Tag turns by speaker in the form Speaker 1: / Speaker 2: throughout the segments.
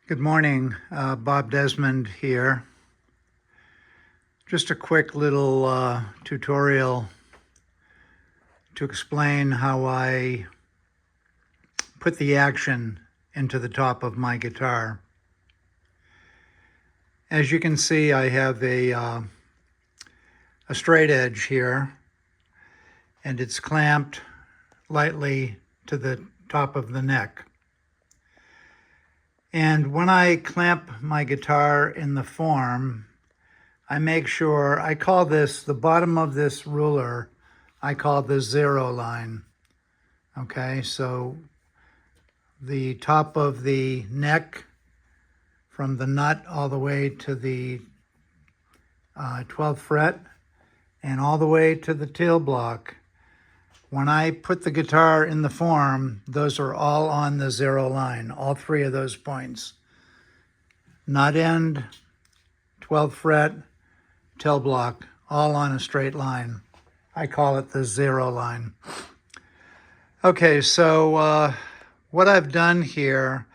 Speaker 1: Good morning, Bob Desmond here. Just a quick little tutorial to explain how I put the action into the top of my guitar. As you can see, I have a straight edge here, and it's clamped lightly to the top of the neck. And when I clamp my guitar in the form, I make sure, I call this, the bottom of this ruler, I call the 0 line. Okay, so the top of the neck from the nut all the way to the 12th fret and all the way to the tail block. When I put the guitar in the form, those are all on the 0 line, all three of those points. Nut end, 12th fret, tail block, all on a straight line. I call it the 0 line. Okay, so what I've done here,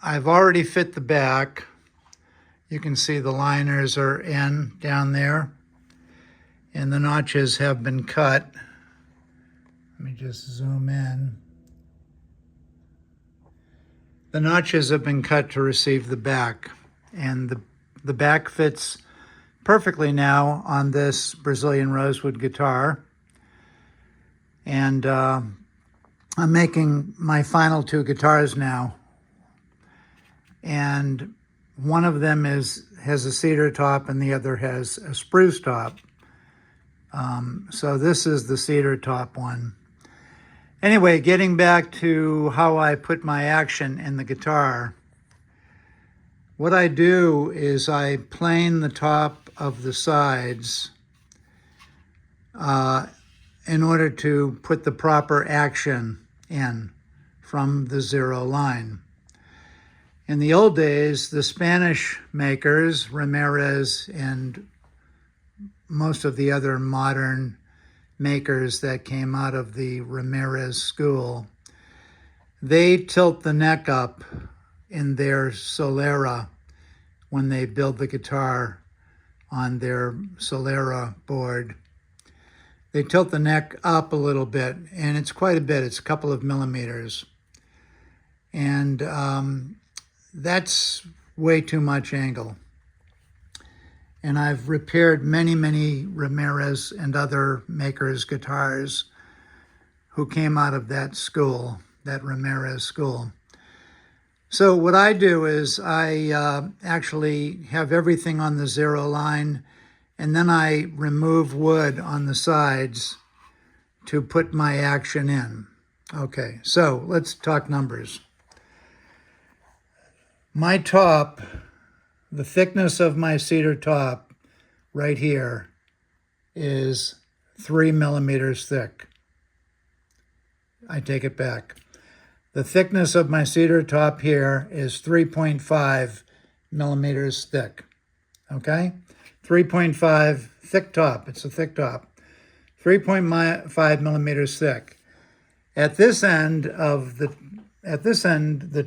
Speaker 1: I've already fit the back. You can see the liners are in down there, and the notches have been cut. Let me just zoom in. The notches have been cut to receive the back, and the back fits perfectly now on this Brazilian rosewood guitar. And I'm making my final two guitars now. And one of them has a cedar top and the other has a spruce top. So this is the cedar top one. Anyway, getting back to how I put my action in the guitar, what I do is I plane the top of the sides in order to put the proper action in from the 0 line. In the old days, the Spanish makers, Ramirez and most of the other modern makers that came out of the Ramirez school, they tilt the neck up in their Solera when they build the guitar on their Solera board. They tilt the neck up a little bit, and it's quite a bit. It's a couple of millimeters. And that's way too much angle. And I've repaired many, many Ramirez and other makers' guitars who came out of that school, that Ramirez school. So what I do is I actually have everything on the 0 line, and then I remove wood on the sides to put my action in. Okay, so let's talk numbers. My top, the thickness of my cedar top right here is 3 millimeters thick. I take it back. The thickness of my cedar top here is 3.5 millimeters thick. Okay? 3.5 thick top. It's a thick top. 3.5 millimeters thick. At this end, the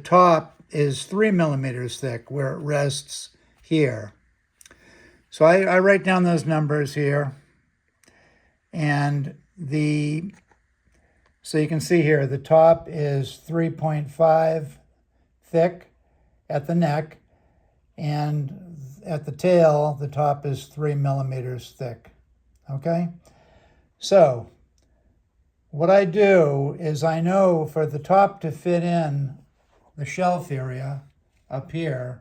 Speaker 1: top is 3 millimeters thick where it rests here. So I write down those numbers here, and so you can see here the top is 3.5 thick at the neck, and at the tail the top is 3 millimeters thick. Okay, so what I do is I know for the top to fit in the shelf area up here,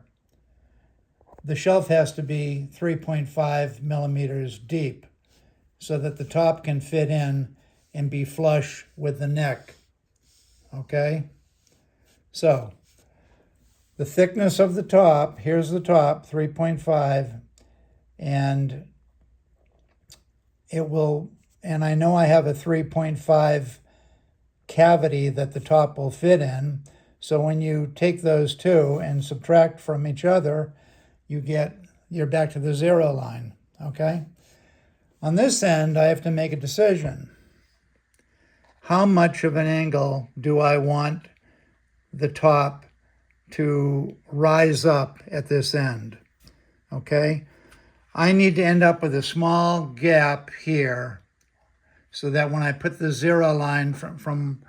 Speaker 1: the shelf has to be 3.5 millimeters deep so that the top can fit in and be flush with the neck. Okay? So the thickness of the top, here's the top, 3.5, and and I know I have a 3.5 cavity that the top will fit in. So when you take those two and subtract from each other, you're back to the 0 line, okay? On this end, I have to make a decision. How much of an angle do I want the top to rise up at this end, okay? I need to end up with a small gap here so that when I put the 0 line from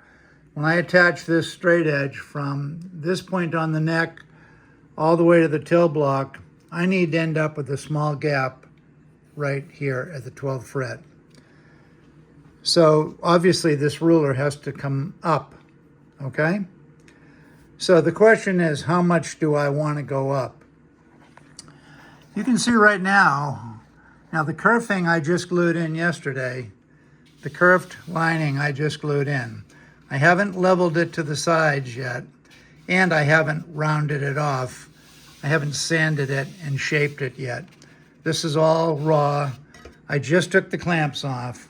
Speaker 1: when I attach this straight edge from this point on the neck all the way to the till block, I need to end up with a small gap right here at the 12th fret. So obviously this ruler has to come up, okay? So the question is, how much do I want to go up? You can see right now the kerfing I just glued in yesterday, the kerfed lining I just glued in. I haven't leveled it to the sides yet, and I haven't rounded it off. I haven't sanded it and shaped it yet. This is all raw. I just took the clamps off,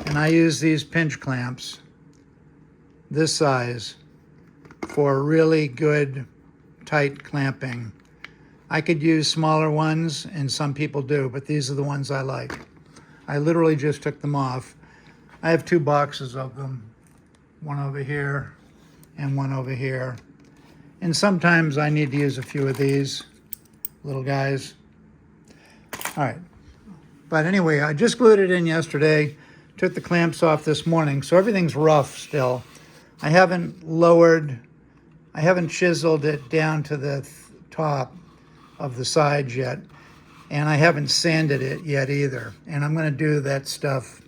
Speaker 1: and I use these pinch clamps, this size, for really good, tight clamping. I could use smaller ones, and some people do, but these are the ones I like. I literally just took them off. I have 2 boxes of them, one over here and one over here. And sometimes I need to use a few of these little guys. All right. But anyway, I just glued it in yesterday, took the clamps off this morning, so everything's rough still. I haven't chiseled it down to the top of the sides yet, and I haven't sanded it yet either. And I'm going to do that stuff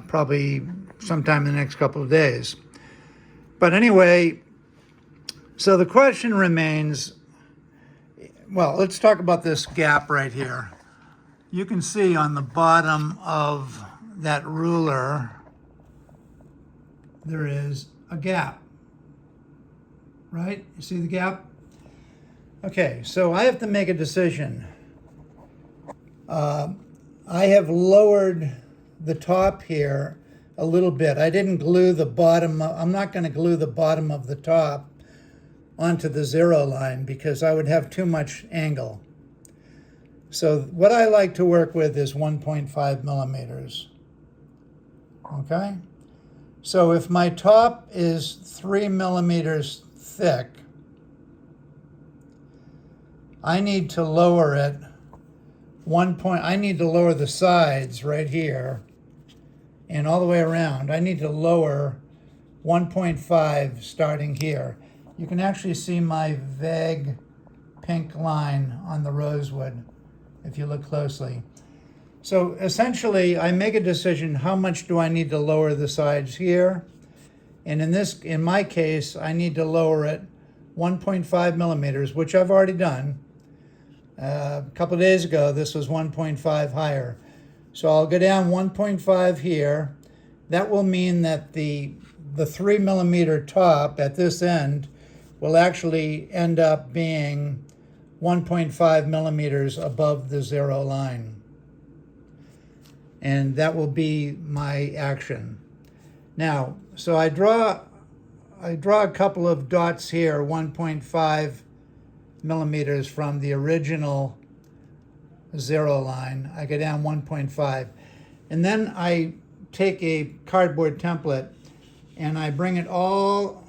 Speaker 1: probably sometime in the next couple of days. But anyway, so the question remains, well, let's talk about this gap right here. You can see on the bottom of that ruler, there is a gap, right? You see the gap? Okay, so I have to make a decision. I have lowered the top here a little bit. I didn't glue the bottom. I'm not going to glue the bottom of the top onto the 0 line because I would have too much angle. So what I like to work with is 1.5 millimeters. Okay? So if my top is 3 millimeters thick, I need to lower it I need to lower the sides right here and all the way around. I need to lower 1.5 starting here. You can actually see my vague pink line on the rosewood if you look closely. So essentially, I make a decision, how much do I need to lower the sides here? And in my case, I need to lower it 1.5 millimeters, which I've already done. A couple of days ago, this was 1.5 higher. So I'll go down 1.5 here. That will mean that the 3 millimeter top at this end will actually end up being 1.5 millimeters above the 0 line. And that will be my action. Now, so I draw a couple of dots here, 1.5 millimeters from the original 0 line. I go down 1.5. And then I take a cardboard template and I bring it all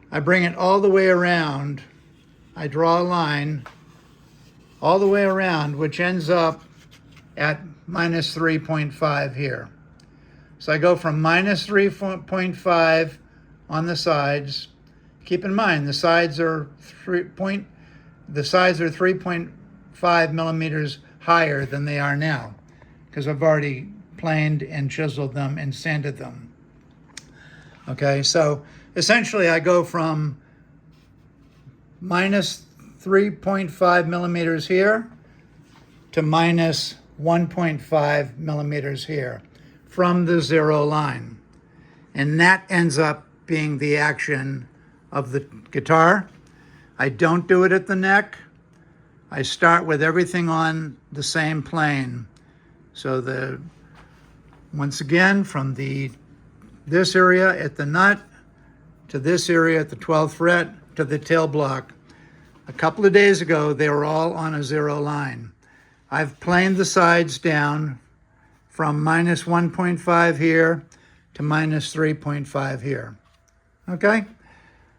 Speaker 1: the way around. I draw a line all the way around, which ends up at minus 3.5 here. So I go from minus 3.5 on the sides. Keep in mind, the sides are 3.5 millimeters higher than they are now, because I've already planed and chiseled them and sanded them. Okay, so essentially I go from minus 3.5 millimeters here to minus 1.5 millimeters here from the 0 line. And that ends up being the action of the guitar. I don't do it at the neck. I start with everything on the same plane. So once again, from this area at the nut to this area at the 12th fret to the tail block. A couple of days ago, they were all on a 0 line. I've planed the sides down from minus 1.5 here to minus 3.5 here. Okay?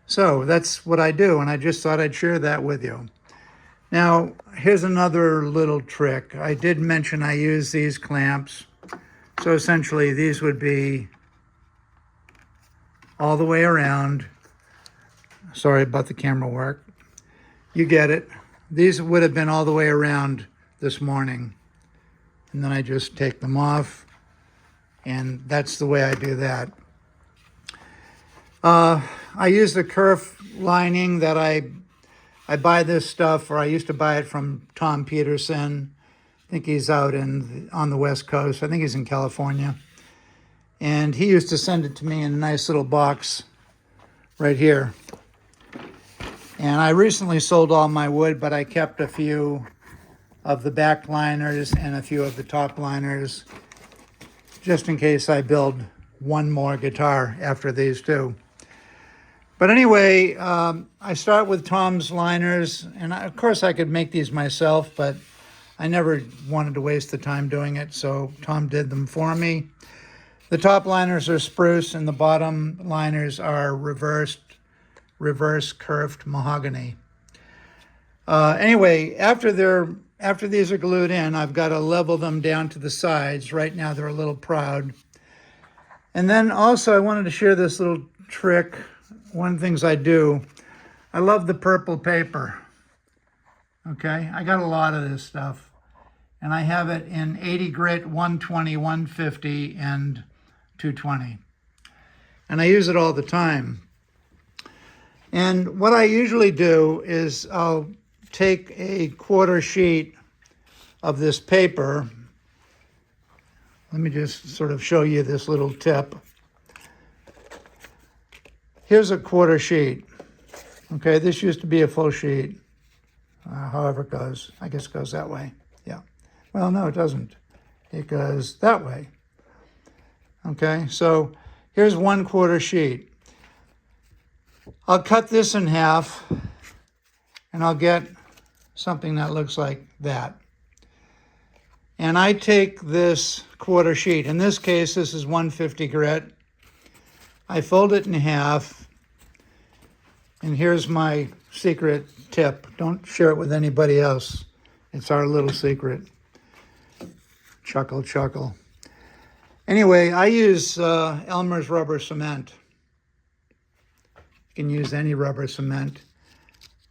Speaker 1: So that's what I do, and I just thought I'd share that with you. Now, here's another little trick. I did mention I use these clamps. So essentially, these would be all the way around. Sorry about the camera work. You get it. These would have been all the way around this morning. And then I just take them off. And that's the way I do that. I use the kerf lining that I buy this stuff, or I used to buy it from Tom Peterson. I think he's out on the West Coast. I think he's in California. And he used to send it to me in a nice little box right here. And I recently sold all my wood, but I kept a few of the back liners and a few of the top liners just in case I build one more guitar after these two. But anyway, I start with Tom's liners, and of course I could make these myself, but I never wanted to waste the time doing it, so Tom did them for me. The top liners are spruce, and the bottom liners are reverse curved mahogany. Anyway, after these are glued in, I've got to level them down to the sides. Right now they're a little proud. And then also I wanted to share this little trick. One of the things I do, I love the purple paper. Okay, I got a lot of this stuff. And I have it in 80 grit, 120, 150, and 220. And I use it all the time. And what I usually do is I'll take a quarter sheet of this paper. Let me just sort of show you this little tip. Here's a quarter sheet. Okay, this used to be a full sheet. However it goes. I guess it goes that way. Yeah. Well, no, it doesn't. It goes that way. Okay, so here's 1/4 sheet. I'll cut this in half, and I'll get something that looks like that. And I take this quarter sheet. In this case, this is 150 grit. I fold it in half, and here's my secret tip. Don't share it with anybody else. It's our little secret. Chuckle, chuckle. Anyway, I use Elmer's rubber cement. You can use any rubber cement.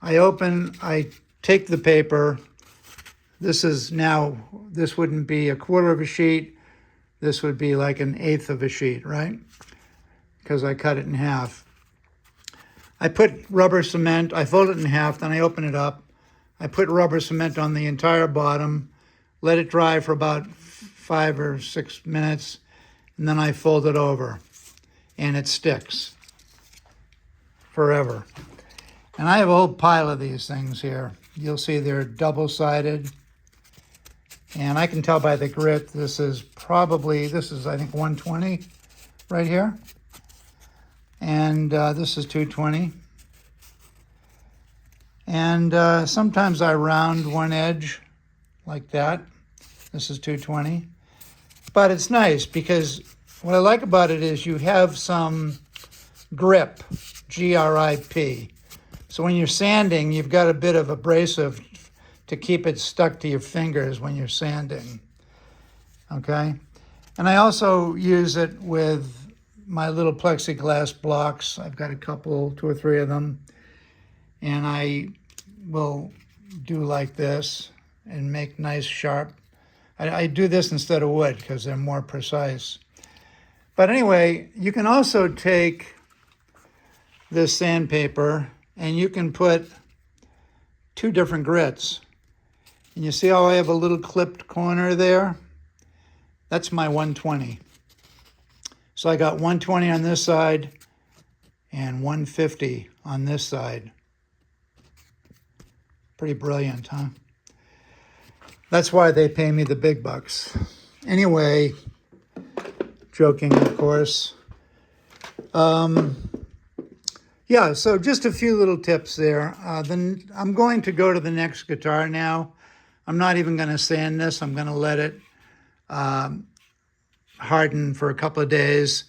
Speaker 1: I take the paper. This wouldn't be a quarter of a sheet. This would be like an eighth of a sheet, right? Because I cut it in half. I put rubber cement, I fold it in half, then I open it up. I put rubber cement on the entire bottom, let it dry for about 5 or 6 minutes, and then I fold it over, and it sticks forever. And I have a whole pile of these things here. You'll see they're double-sided, and I can tell by the grit, this is I think 120 right here. And this is 220. And sometimes I round one edge like that. This is 220. But it's nice because what I like about it is you have some grip, G-R-I-P. So when you're sanding, you've got a bit of abrasive to keep it stuck to your fingers when you're sanding. Okay? And I also use it with my little plexiglass blocks. I've got a couple, 2 or 3 of them. And I will do like this and make nice sharp. I do this instead of wood because they're more precise. But anyway, you can also take this sandpaper and you can put 2 different grits. And you see how I have a little clipped corner there? That's my 120. So I got 120 on this side and 150 on this side. Pretty brilliant, huh? That's why they pay me the big bucks. Anyway, joking, of course. Yeah, so just a few little tips there. Then I'm going to go to the next guitar now. I'm not even going to sand this. I'm going to let it harden for a couple of days.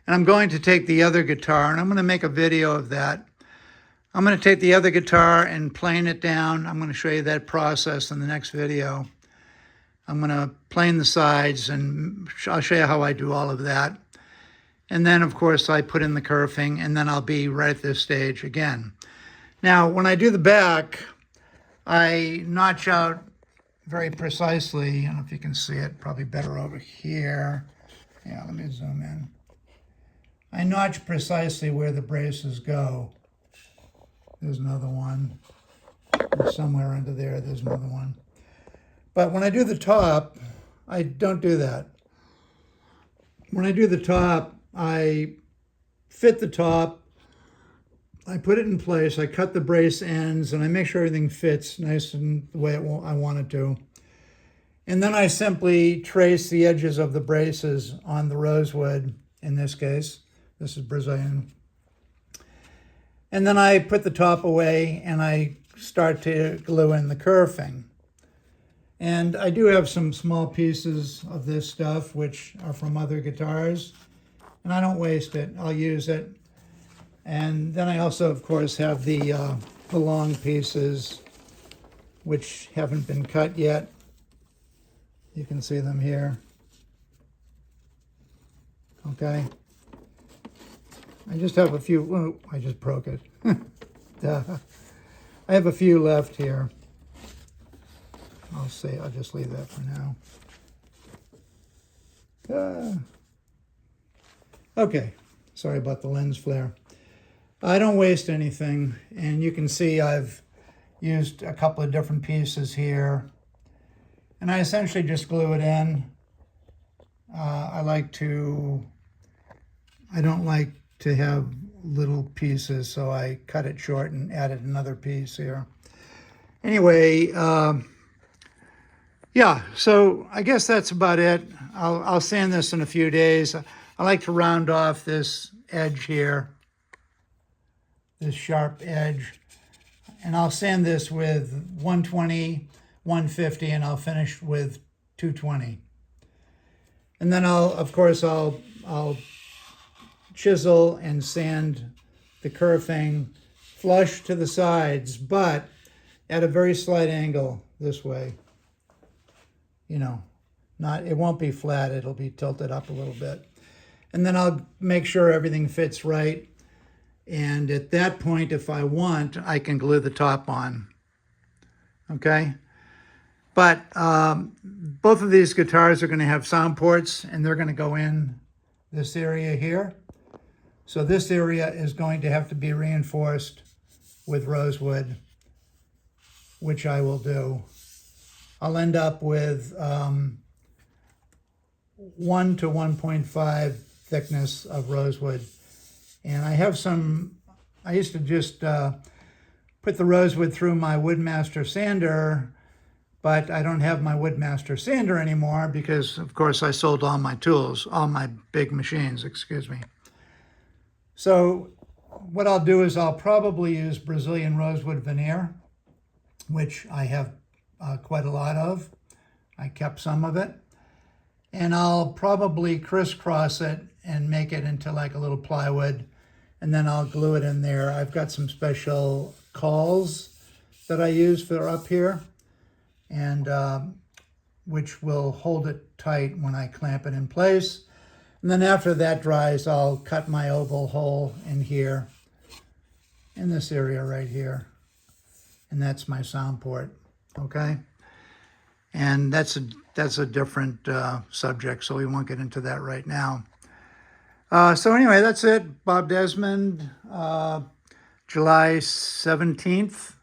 Speaker 1: And I'm going to take the other guitar, and I'm going to make a video of that. I'm going to take the other guitar and plane it down. I'm going to show you that process in the next video. I'm going to plane the sides, and I'll show you how I do all of that. And then, of course, I put in the kerfing, and then I'll be right at this stage again. Now, when I do the back, I notch out very precisely. I don't know if you can see it, probably better over here. Yeah, let me zoom in. I notch precisely where the braces go. There's another one. Somewhere under there, there's another one. But when I do the top, I don't do that. When I do the top, I fit the top, I put it in place, I cut the brace ends, and I make sure everything fits nice and the way I want it to. And then I simply trace the edges of the braces on the rosewood, in this case. This is Brazilian. And then I put the top away and I start to glue in the kerfing. And I do have some small pieces of this stuff which are from other guitars, and I don't waste it. I'll use it. And then I also, of course, have the long pieces which haven't been cut yet. You can see them here. Okay. I just have a few. Oh, I just broke it. Duh. I have a few left here. I'll just leave that for now. Okay, sorry about the lens flare. I don't waste anything, and you can see I've used a couple of different pieces here, and I essentially just glue it in. I don't like to have little pieces, so I cut it short and added another piece here. Anyway, yeah, so I guess that's about it. I'll sand this in a few days. I like to round off this edge here, this sharp edge. And I'll sand this with 120, 150, and I'll finish with 220. And then of course, I'll chisel and sand the kerfing flush to the sides, but at a very slight angle this way. You know, it won't be flat, it'll be tilted up a little bit. And then I'll make sure everything fits right. And at that point, if I want, I can glue the top on. Okay? But both of these guitars are going to have sound ports, and they're going to go in this area here. So this area is going to have to be reinforced with rosewood, which I will do. I'll end up with 1 to 1.5 thickness of rosewood. And I used to just put the rosewood through my Woodmaster sander, but I don't have my Woodmaster sander anymore because, of course, I sold all my tools, all my big machines, excuse me. So what I'll do is I'll probably use Brazilian rosewood veneer, which I have quite a lot of. I kept some of it. And I'll probably crisscross it and make it into like a little plywood, and then I'll glue it in there. I've got some special cawls that I use for up here, and which will hold it tight when I clamp it in place. And then after that dries, I'll cut my oval hole in here, in this area right here. And that's my sound port, okay? And that's a different subject, so we won't get into that right now. So anyway, that's it. Bob Desmond, July 17th,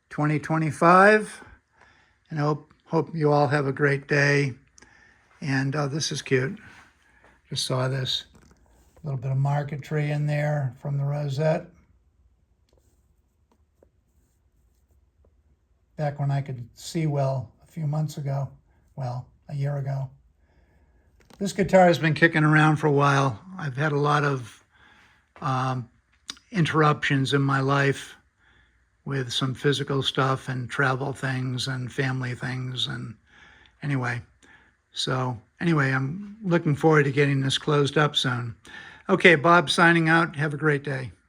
Speaker 1: 2025. And I hope you all have a great day. And this is cute. Just saw this. A little bit of marquetry in there from the rosette. Back when I could see well a few months ago. Well, a year ago. This guitar has been kicking around for a while. I've had a lot of interruptions in my life with some physical stuff and travel things and family things. And anyway, I'm looking forward to getting this closed up soon. Okay, Bob signing out. Have a great day.